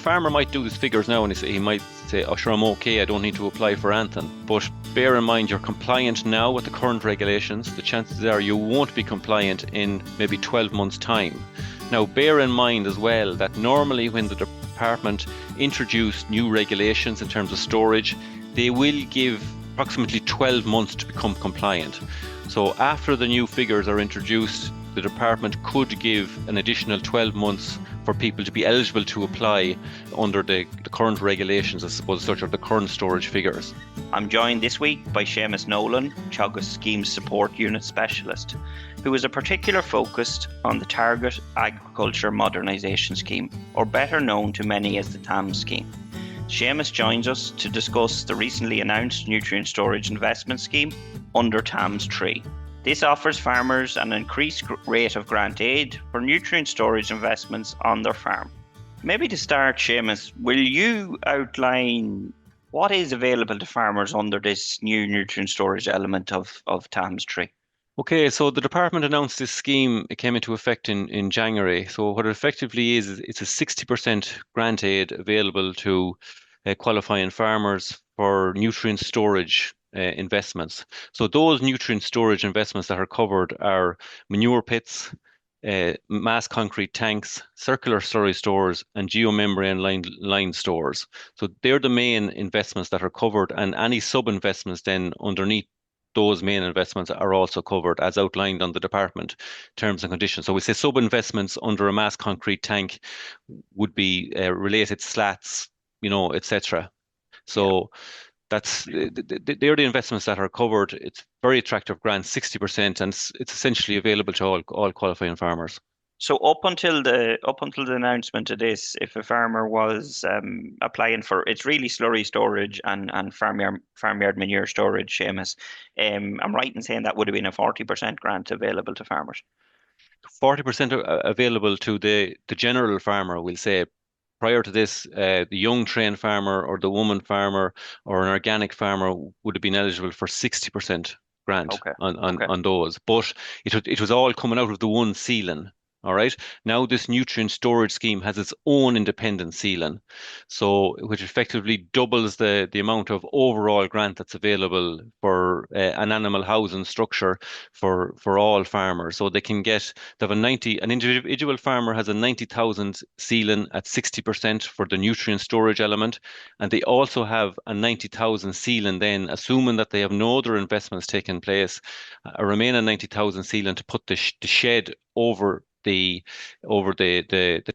farmer might do his figures now and he might say, oh sure, I'm okay, I don't need to apply for anything. But bear in mind, you're compliant now with the current regulations. The chances are you won't be compliant in maybe 12 months' time. Now, bear in mind as well that normally when the department introduce new regulations in terms of storage, they will give approximately 12 months to become compliant. So after the new figures are introduced, the department could give an additional 12 months for people to be eligible to apply under the current regulations, I suppose, such are the current storage figures. I'm joined this week by Seamus Nolan, Teagasc Scheme Support Unit Specialist, who is a particular focused on the Target Agriculture Modernisation Scheme, or better known to many as the TAMS scheme. Seamus joins us to discuss the recently announced nutrient storage investment scheme under TAMS 3. This offers farmers an increased rate of grant aid for nutrient storage investments on their farm. Maybe to start, Seamus, will you outline what is available to farmers under this new nutrient storage element of TAMS 3? Okay, so the department announced this scheme. It came into effect in January. So what it effectively is it's a 60% grant aid available to qualifying farmers for nutrient storage investments. So those nutrient storage investments that are covered are manure pits, mass concrete tanks, circular slurry stores, and geomembrane line stores. So they're the main investments that are covered, and any sub-investments then underneath those main investments are also covered as outlined on the department terms and conditions. So we say sub-investments under a mass concrete tank would be related slats, etc. So they're the investments that are covered. It's very attractive grant, 60%, and it's essentially available to all qualifying farmers. So up until the announcement of this, if a farmer was applying for, it's really slurry storage and farmyard manure storage, Seamus. I'm right in saying that would have been a 40% grant available to farmers. 40% available to the general farmer, we'll say. Prior to this, the young trained farmer or the woman farmer or an organic farmer would have been eligible for 60% grant on those. But it was all coming out of the one ceiling. All right. Now this nutrient storage scheme has its own independent ceiling, so which effectively doubles the amount of overall grant that's available for an animal housing structure for all farmers. So they have an individual farmer has a 90,000 ceiling at 60% for the nutrient storage element, and they also have a 90,000 ceiling then, assuming that they have no other investments taking place, a remaining 90,000 ceiling to put the shed over the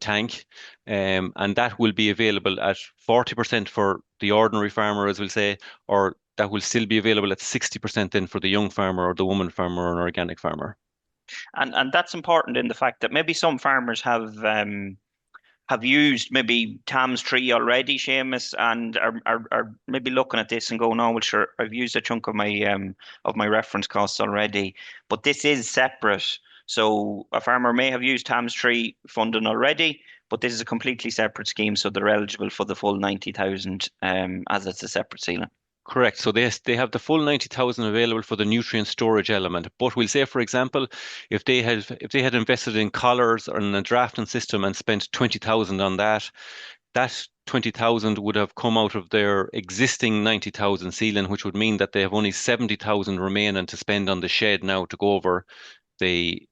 tank, and that will be available at 40% for the ordinary farmer, as we'll say, or that will still be available at 60% then for the young farmer or the woman farmer or an organic farmer. And that's important in the fact that maybe some farmers have used maybe TAMS 3 already, Seamus, and are maybe looking at this and going, oh, well, sure, I've used a chunk of my reference costs already, but this is separate. So a farmer may have used TAMS 3 funding already, but this is a completely separate scheme, so they're eligible for the full 90,000 as it's a separate ceiling. Correct. So they have the full 90,000 available for the nutrient storage element. But we'll say, for example, if they had invested in collars or in a drafting system and spent 20,000 on that 20,000 would have come out of their existing 90,000 ceiling, which would mean that they have only 70,000 remaining to spend on the shed now to go over the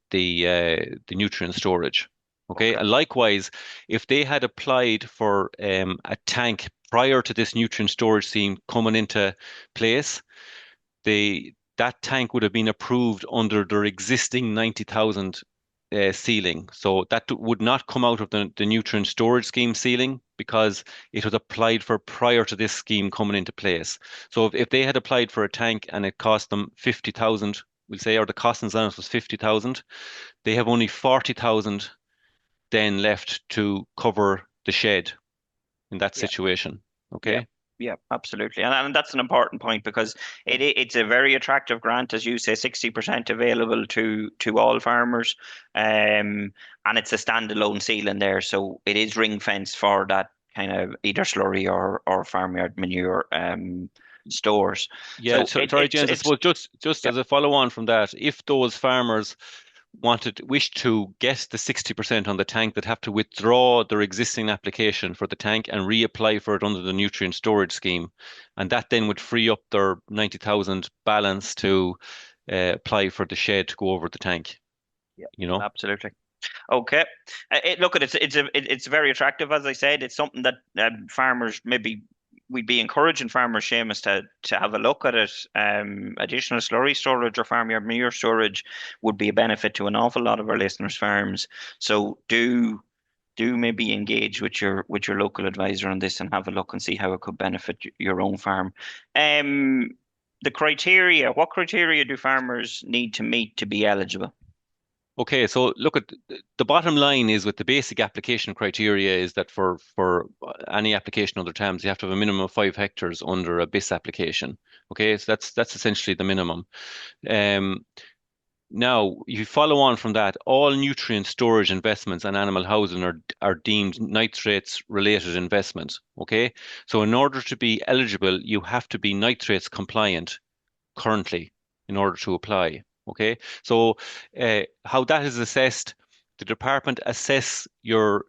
nutrient storage. Okay. And likewise, if they had applied for a tank prior to this nutrient storage scheme coming into place, that tank would have been approved under their existing 90,000 ceiling. So that would not come out of the nutrient storage scheme ceiling because it was applied for prior to this scheme coming into place. So if they had applied for a tank and it cost them 50,000, we'll say, or the costings on it was 50,000, they have only 40,000 then left to cover the shed in that situation. Okay. Yeah, absolutely. And that's an important point because it's a very attractive grant, as you say, 60% available to all farmers. And it's a standalone ceiling there. So it is ring fenced for that kind of either slurry or farmyard manure stores. Yeah, so sorry, James, I suppose just as a follow on from that, if those farmers wish to get the 60% on the tank, that have to withdraw their existing application for the tank and reapply for it under the nutrient storage scheme. And that then would free up their 90,000 balance to apply for the shed to go over the tank, Yeah, you know? absolutely. Okay. Look, it's very attractive. As I said, it's something that farmers maybe we'd be encouraging farmers, Seamus, to have a look at it. Additional slurry storage or farmyard manure storage would be a benefit to an awful lot of our listeners' farms. So do maybe engage with your local advisor on this and have a look and see how it could benefit your own farm. Um, the criteria, what criteria do farmers need to meet to be eligible? Okay, so look at the bottom line is with the basic application criteria is that for any application under TAMS, you have to have a minimum of 5 hectares under a BIS application. Okay, so that's essentially the minimum. Um, Now, if you follow on from that, all nutrient storage investments and animal housing are deemed nitrates related investment. Okay, so in order to be eligible, you have to be nitrates compliant currently in order to apply. Okay, so how that is assessed, the department assess your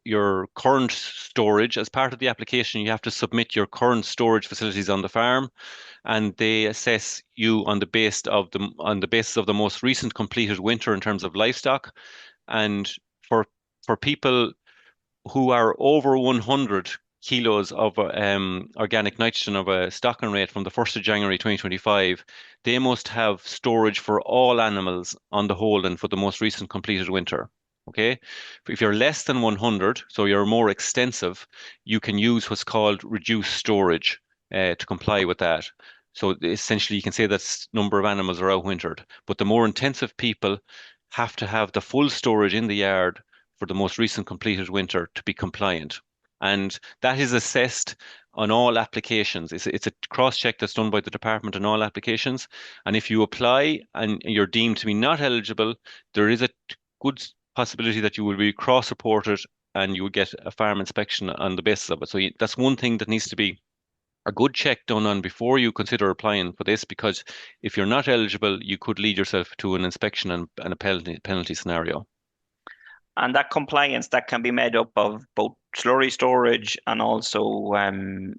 current storage as part of the application. You have to submit your current storage facilities on the farm, and they assess you on the basis of the most recent completed winter in terms of livestock. And for people who are over 100 kilos of organic nitrogen of a stocking rate from the 1st of January 2025, they must have storage for all animals on the whole and for the most recent completed winter. Okay. If you're less than 100, so you're more extensive, you can use what's called reduced storage to comply with that. So essentially, you can say that number of animals are outwintered. But the more intensive people have to have the full storage in the yard for the most recent completed winter to be compliant. And that is assessed on all applications. It's a cross check that's done by the department on all applications. And if you apply and you're deemed to be not eligible, there is a good possibility that you will be cross reported and you will get a farm inspection on the basis of it. So that's one thing that needs to be a good check done on before you consider applying for this, because if you're not eligible, you could lead yourself to an inspection and a penalty scenario. And that compliance that can be made up of both slurry storage and also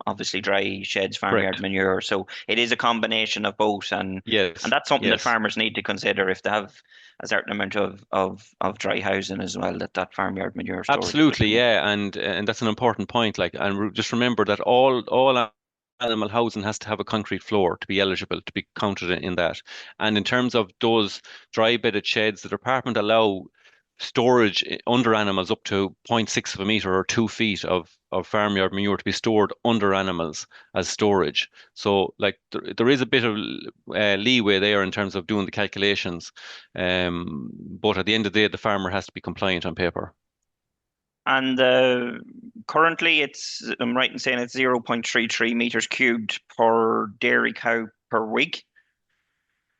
obviously dry sheds, farmyard Correct. manure. So it is a combination of both, and Yes. that's something that Yes. farmers need to consider if they have a certain amount of dry housing as well. That farmyard manure storage could Absolutely. come up. Yeah. And that's an important point. Like, and just remember that all animal housing has to have a concrete floor to be eligible to be counted in that. And in terms of those dry bedded sheds, the department allow storage under animals up to zero point 0.6 of a meter or 2 feet of farmyard manure to be stored under animals as storage. So, like, there is a bit of leeway there in terms of doing the calculations. But at the end of the day, the farmer has to be compliant on paper. And currently, I'm right in saying it's 0.33 meters cubed per dairy cow per week.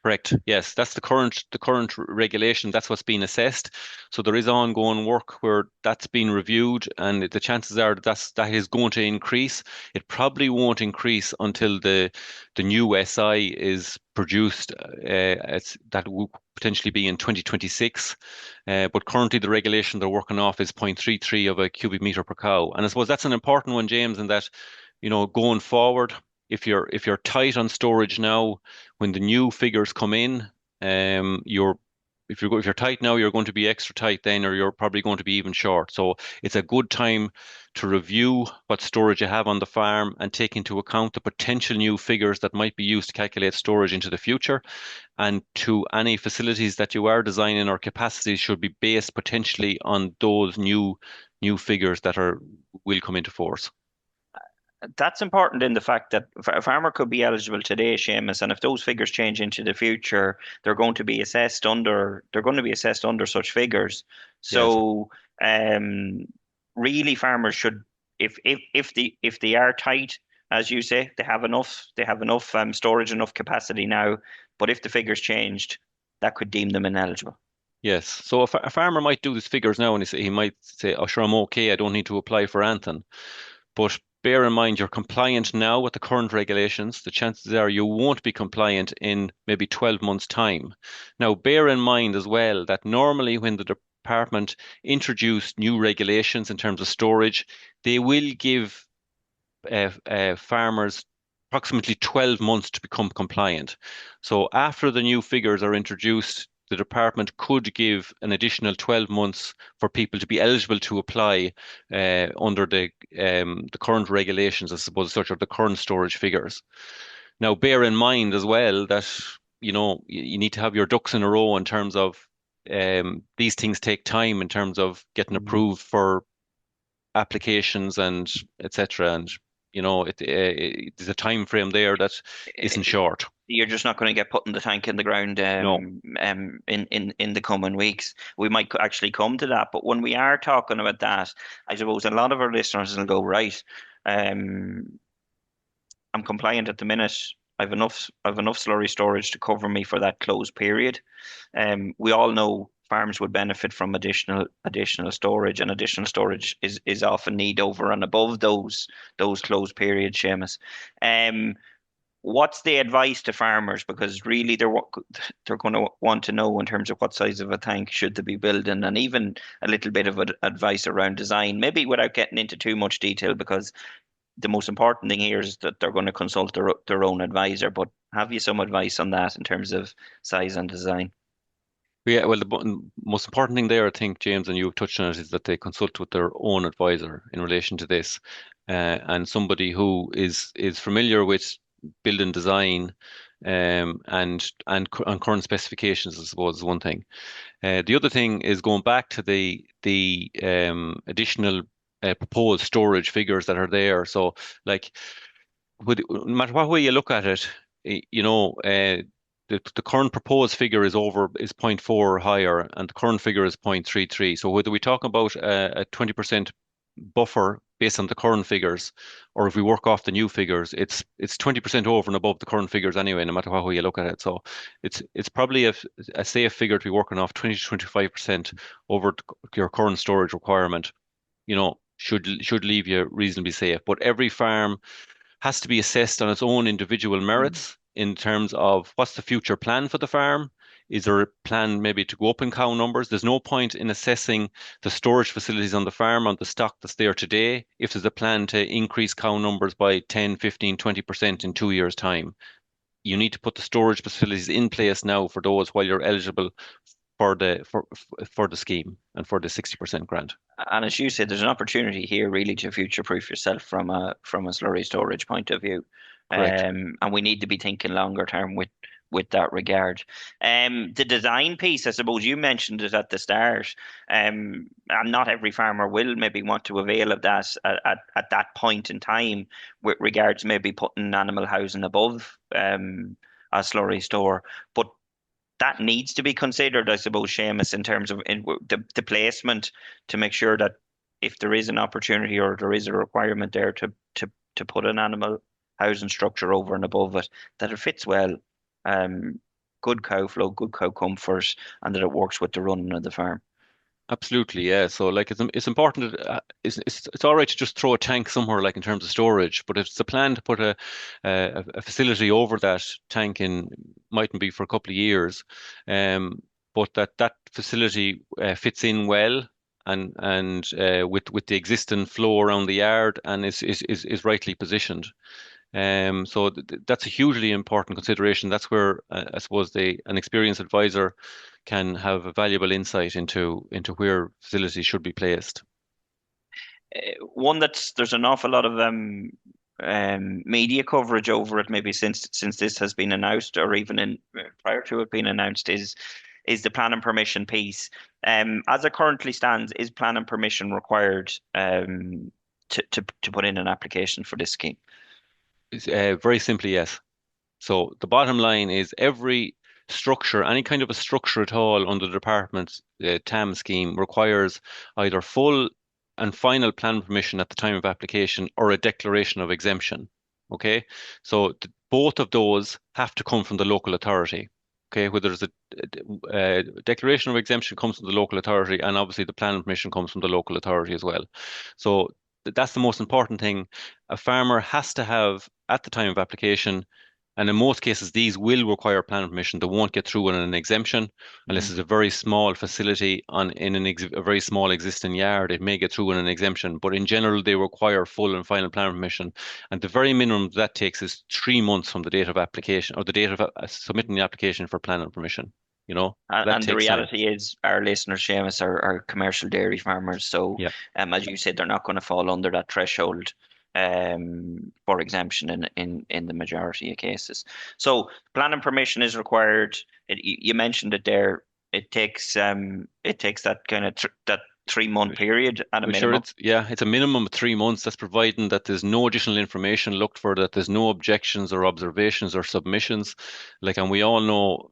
Correct. Yes, that's the current regulation. That's what's being assessed. So there is ongoing work where that's being reviewed, and the chances are that is going to increase. It probably won't increase until the new SI is produced. That will potentially be in 2026. But currently, the regulation they're working off is 0.33 of a cubic meter per cow, and I suppose that's an important one, James, in that, going forward, if you're tight on storage now, when the new figures come in, you're if you're tight now, you're going to be extra tight then, or you're probably going to be even short. So it's a good time to review what storage you have on the farm and take into account the potential new figures that might be used to calculate storage into the future. And to any facilities that you are designing, or capacities should be based potentially on those new figures that will come into force. That's important in the fact that a farmer could be eligible today, Seamus, and if those figures change into the future, they're going to be assessed under such figures. Yes. So, um, really, farmers should, if they are tight, as you say, they have enough storage, enough capacity now. But if the figures changed, that could deem them ineligible. Yes. So a farmer might do these figures now and he might say, "Oh, sure, I'm okay. I don't need to apply for anything." But bear in mind you're compliant now with the current regulations. The chances are you won't be compliant in maybe 12 months' time. Now, bear in mind as well that normally when the department introduce new regulations in terms of storage, they will give farmers approximately 12 months to become compliant. So after the new figures are introduced, the department could give an additional 12 months for people to be eligible to apply under the current regulations, I suppose, such are the current storage figures. Now, bear in mind as well that you need to have your ducks in a row in terms of these things take time in terms of getting Mm. approved for applications and etc. And there's a time frame there that isn't short. You're just not going to get put in the tank in the ground No. in the coming weeks. We might actually come to that, but when we are talking about that, I suppose a lot of our listeners will go, right, um, I'm compliant at the minute. I've enough slurry storage to cover me for that closed period. We all know farms would benefit from additional storage, and additional storage is often need over and above those closed periods, Seamus. Um, what's the advice to farmers? Because really, they're going to want to know in terms of what size of a tank should they be building, and even a little bit of advice around design, maybe without getting into too much detail, because the most important thing here is that they're going to consult their own advisor. But have you some advice on that in terms of size and design? Yeah, well, the most important thing there, I think, James, and you've touched on it, is that they consult with their own advisor in relation to this, and somebody who is familiar with building design, and current specifications, I suppose, is one thing. The other thing is going back to the additional proposed storage figures that are there. So, like, no matter what way you look at it, the current proposed figure is zero point 0.4 higher, and the current figure is 0.33. So whether we talk about a 20% buffer based on the current figures, or if we work off the new figures, it's 20% over and above the current figures anyway, no matter what way you look at it. So it's probably a safe figure to be working off 20 to 25% over your current storage requirement. Should leave you reasonably safe. But every farm has to be assessed on its own individual Mm. merits in terms of what's the future plan for the farm. Is there a plan maybe to go up in cow numbers? There's no point in assessing the storage facilities on the farm on the stock that's there today if there's a plan to increase cow numbers by 10, 15, 20% in 2 years' time. You need to put the storage facilities in place now for those while you're eligible for the scheme and for the 60% grant. And as you said, there's an opportunity here really to future-proof yourself from a slurry storage point of view. Correct. And we need to be thinking longer term with that regard. The design piece, I suppose you mentioned it at the start. And not every farmer will maybe want to avail of that at that point in time with regards maybe putting animal housing above a slurry store. But that needs to be considered, I suppose, Seamus, in terms of the placement to make sure that if there is an opportunity or there is a requirement there to put an animal housing structure over and above it, that it fits well, um, good cow flow, good cow comfort, and that it works with the running of the farm. Absolutely, yeah. So like it's important that it's all right to just throw a tank somewhere like in terms of storage, but if it's a plan to put a facility over that tank in mightn't be for a couple of years, but that facility fits in well and with the existing flow around the yard and is rightly positioned. So that's a hugely important consideration. That's where I suppose an experienced advisor can have a valuable insight into where facilities should be placed. One that's there's an awful lot of media coverage over it, maybe since this has been announced, or even in prior to it being announced, is the plan and permission piece. As it currently stands, is plan and permission required to put in an application for this scheme? Very simply, yes. So the bottom line is every structure, any kind of a structure at all under the department's TAMS scheme requires either full and final plan permission at the time of application or a declaration of exemption. Okay, so both of those have to come from the local authority. Okay, whether there's a declaration of exemption comes from the local authority, and obviously the plan permission comes from the local authority as well. So that's the most important thing. A farmer has to have at the time of application, and in most cases, these will require planning permission. They won't get through on an exemption unless Mm. it's a very small facility a very small existing yard. It may get through on an exemption, but in general, they require full and final planning permission. And the very minimum that takes is 3 months from the date of application or the date of submitting the application for planning permission. So that And the takes time. reality is, our listeners, Seamus, are commercial dairy farmers. So, Yeah. as you said, they're not going to fall under that threshold for exemption in the majority of cases. So, planning permission is required. You mentioned it there. It takes that kind of that 3 month period at a Well, sure, minimum. it's a minimum of 3 months. That's providing that there's no additional information looked for, that there's no objections or observations or submissions. And we all know,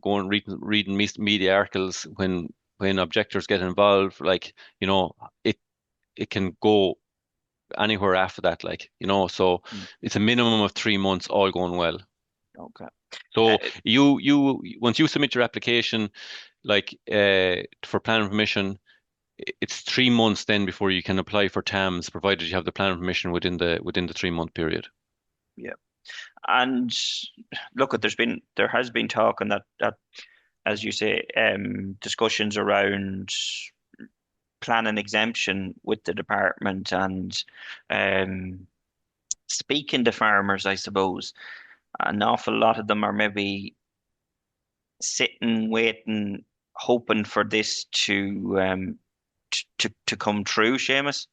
going reading media articles, when objectors get involved, it it can go anywhere after that. So Mm. it's a minimum of 3 months, all going well. Okay. So Uh, you once you submit your application, for planning permission, it's 3 months then before you can apply for TAMS, provided you have the planning permission within the 3 month period. yeah. And look, there has been talk, and that as you say, discussions around planning exemption with the department and um, speaking to farmers, I suppose. An awful lot of them are maybe sitting, waiting, hoping for this to come true, Seamus.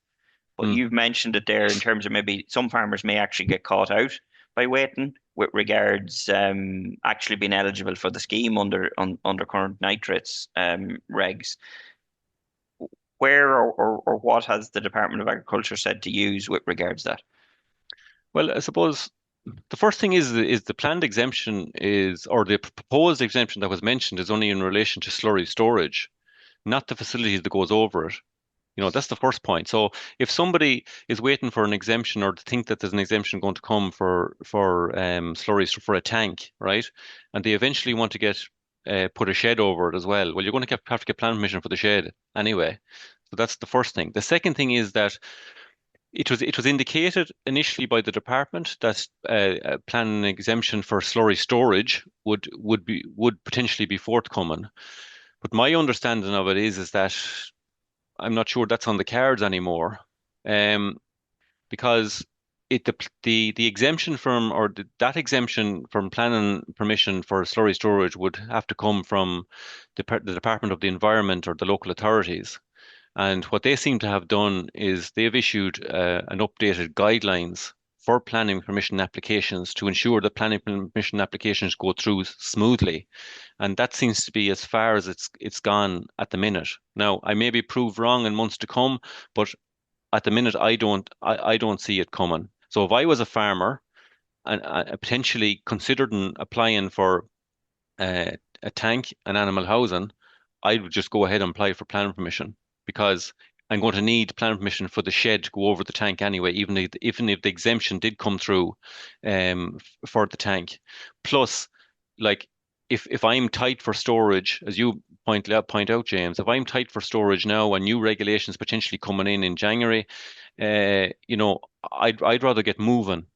But Hmm. you've mentioned it there in terms of maybe some farmers may actually get caught out by waiting with regards actually being eligible for the scheme under current nitrates regs. Where or what has the Department of Agriculture said to use with regards to that? Well, I suppose the first thing is the planned exemption or the proposed exemption that was mentioned is only in relation to slurry storage, not the facility that goes over it. That's the first point. So if somebody is waiting for an exemption or to think that there's an exemption going to come for slurries for a tank, right? And they eventually want to get put a shed over it as well. Well, you're going to have to get plan permission for the shed anyway. So that's the first thing. The second thing is that it was indicated initially by the department that a planning exemption for slurry storage would potentially be forthcoming. But my understanding of it is that I'm not sure that's on the cards anymore, um, because the exemption from or that exemption from planning permission for slurry storage would have to come from the Department of the Environment or the local authorities. And what they seem to have done is they've issued an updated guidelines for planning permission applications to ensure that planning permission applications go through smoothly. And that seems to be as far as it's gone at the minute. Now, I may be proved wrong in months to come, but at the minute I don't see it coming. So if I was a farmer and potentially considering applying for a tank and animal housing, I would just go ahead and apply for planning permission because I'm going to need planning permission for the shed to go over the tank anyway, even if the exemption did come through for the tank. Plus, like if I'm tight for storage, as you point out, James, if I'm tight for storage now and new regulations potentially coming in January, uh, you know, I'd rather get moving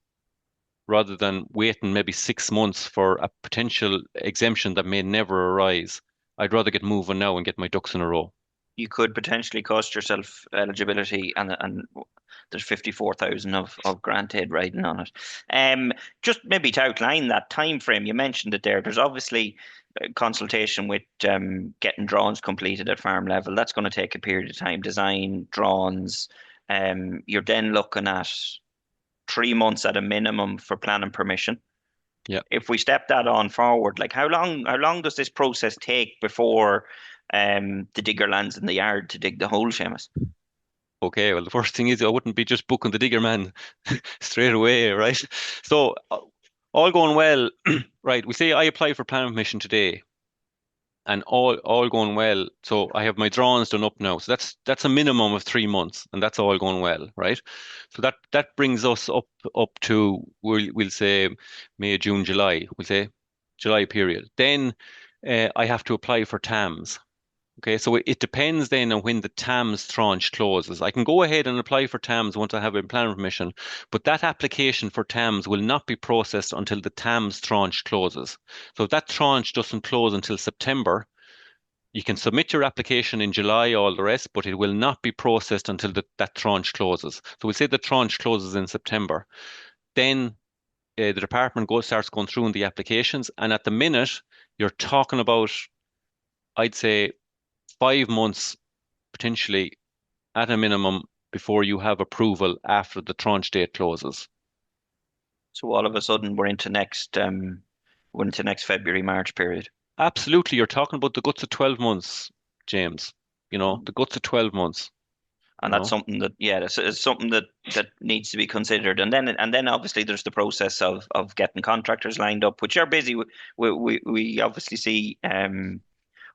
rather than waiting maybe 6 months for a potential exemption that may never arise. I'd rather get moving now and get my ducks in a row. You could potentially cost yourself eligibility, and there's 54,000 of grant aid riding on it. Just maybe to outline that time frame, you mentioned it there. There's obviously consultation with getting drawings completed at farm level. That's going to take a period of time. Design, drawings. You're then looking at 3 months at a minimum for planning permission. Yeah. If we step that on forward, like how long does this process take before the digger lands in the yard to dig the hole, Seamus? Okay. Well, the first thing is I wouldn't be just booking the digger man straight away, right? So all going well, right? We say I apply for planning permission today. And all going well. So I have my drawings done up now. So that's a minimum of 3 months, and that's all going well, right? So that brings us up to we'll say May, June, July. We'll say July period. Then I have to apply for TAMS. Okay, so it depends then on when the TAMS tranche closes. I can go ahead and apply for TAMS once I have a planning permission, but that application for TAMS will not be processed until the TAMS tranche closes. So if that tranche doesn't close until September, you can submit your application in July, all the rest, but it will not be processed until that tranche closes. So we say the tranche closes in September. Then the department starts going through the applications, and at the minute, you're talking about, I'd say, 5 months potentially at a minimum before you have approval after the tranche date closes. So all of a sudden we're into next February, March period. Absolutely, you're talking about the guts of 12 months, James. Mm. The guts of 12 months, you And that's know. something that, yeah, it's something that needs to be considered. And then obviously there's the process of getting contractors lined up, which are busy. We obviously see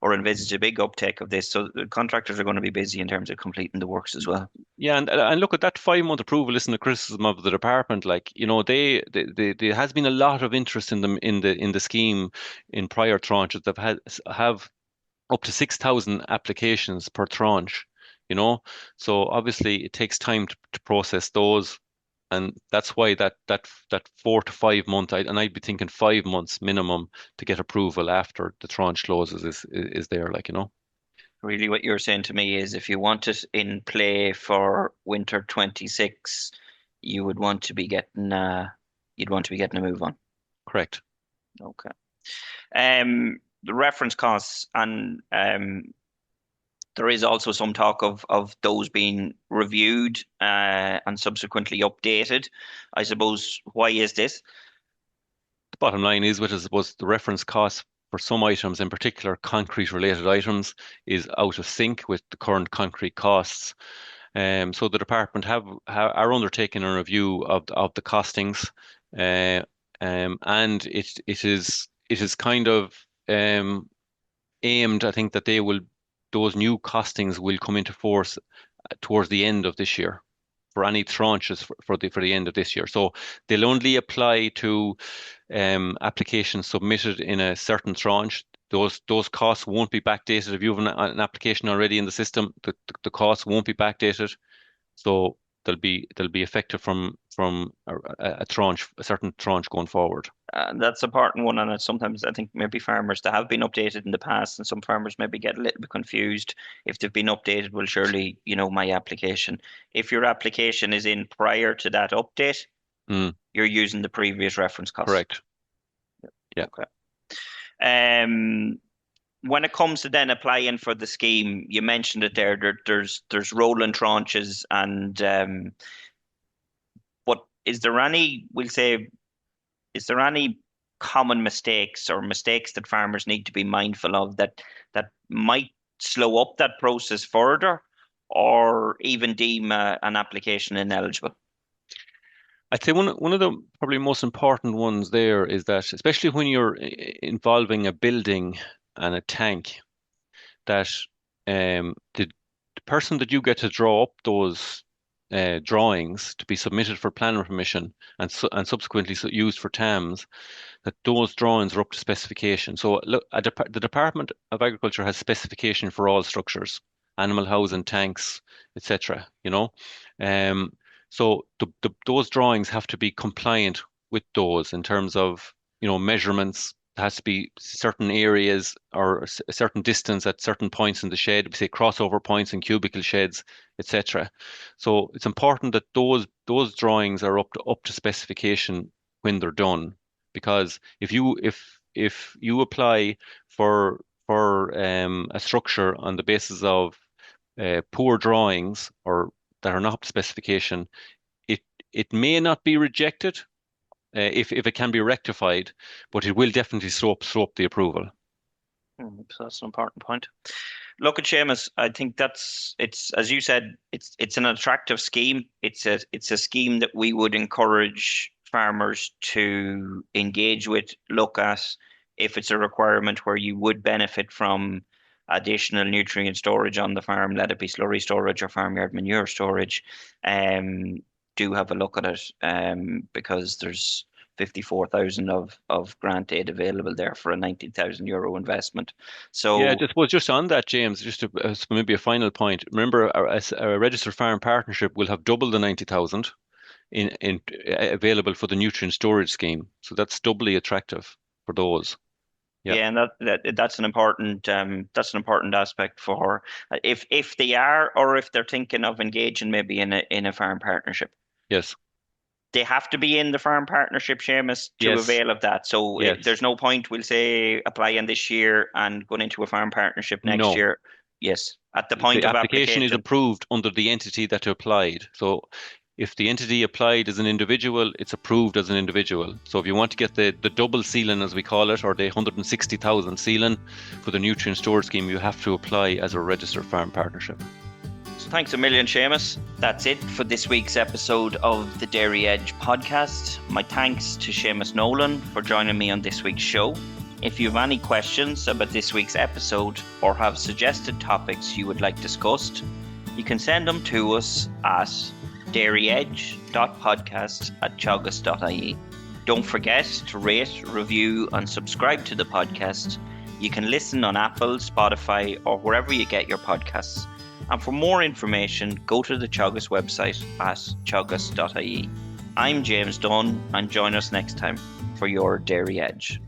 or envisage a big uptake of this. So the contractors are going to be busy in terms of completing the works as well. Yeah, and look at that 5 month approval isn't a criticism of the department. Like, there has been a lot of interest in them in the scheme in prior tranches that have up to 6,000 applications per tranche, you know. So obviously it takes time to process those, and that's why that 4 to 5 month, and I'd be thinking 5 months minimum to get approval after the tranche closes is there, like, you know. Really, what you're saying to me is if you want it in play for winter 26, you would want to be getting you'd want to be getting a move on. Correct. Okay. The reference costs and there is also some talk of those being reviewed and subsequently updated. I suppose why is this? The bottom line is, which I suppose the reference cost for some items, in particular concrete related items, is out of sync with the current concrete costs. So the department are undertaking a review of the costings, uh, and it is kind of aimed. I think that those new costings will come into force towards the end of this year for any tranches for the end of this year. So they'll only apply to applications submitted in a certain tranche. Those costs won't be backdated. If you have an application already in the system, the costs won't be backdated. So they'll be effective from a tranche, a certain tranche going forward. That's a part one, and sometimes I think maybe farmers that have been updated in the past, and some farmers maybe get a little bit confused. If they've been updated, well, surely my application. If your application is in prior to that update, Mm, you're using the previous reference cost. correct. Yeah. Okay. Um, when it comes to then applying for the scheme, you mentioned it there. There's rolling tranches, and what is there any? We'll say, is there any common mistakes or mistakes that farmers need to be mindful of that might slow up that process further, or even deem an application ineligible? I'd say one of the probably most important ones there is that, especially when you're involving a building and a tank, that the person that you get to draw up those drawings to be submitted for planning permission and subsequently used for TAMS, that those drawings are up to specification. So look, the Department of Agriculture has specification for all structures, animal housing, tanks, etc. Um, so those drawings have to be compliant with those in terms of measurements. There has to be certain areas or a certain distance at certain points in the shed, say crossover points and cubicle sheds, etc. So it's important that those drawings are up to specification when they're done, because if you apply for a structure on the basis of poor drawings or that are not up to specification, it it may not be rejected if it can be rectified, but it will definitely slope the approval. So that's an important point. Look at Seamus. I think it's as you said, it's an attractive scheme. It's a scheme that we would encourage farmers to engage with, look at if it's a requirement where you would benefit from additional nutrient storage on the farm, let it be slurry storage or farmyard manure storage. Um, do have a look at it because 54,000 of grant aid available there for a €19,000 investment. Yeah, So just on that, James, just maybe a final point. Remember, a registered farm partnership will have double the 90,000 in available for the nutrient storage scheme. So that's doubly attractive for those. Yeah. yeah, and that's an important aspect for if they are, or if they're thinking of engaging maybe in a farm partnership. Yes. They have to be in the farm partnership, Seamus, to Yes. avail of that. So Yes. there's no point, we'll say, applying this year and going into a farm partnership next No. year. Yes, at the point The of application is application. approved under the entity that applied. So if the entity applied as an individual, it's approved as an individual. So if you want to get the double ceiling, as we call it, or the 160,000 ceiling for the nutrient storage scheme, you have to apply as a registered farm partnership. So thanks a million, Seamus. That's it for this week's episode of the Dairy Edge podcast. My thanks to Seamus Nolan for joining me on this week's show. If you have any questions about this week's episode or have suggested topics you would like discussed, you can send them to us at dairyedge.podcast@teagasc.ie. Don't forget to rate, review and subscribe to the podcast. You can listen on Apple, Spotify or wherever you get your podcasts. And for more information, go to the Teagasc website at teagasc.ie. I'm James Dunne, and join us next time for your Dairy Edge.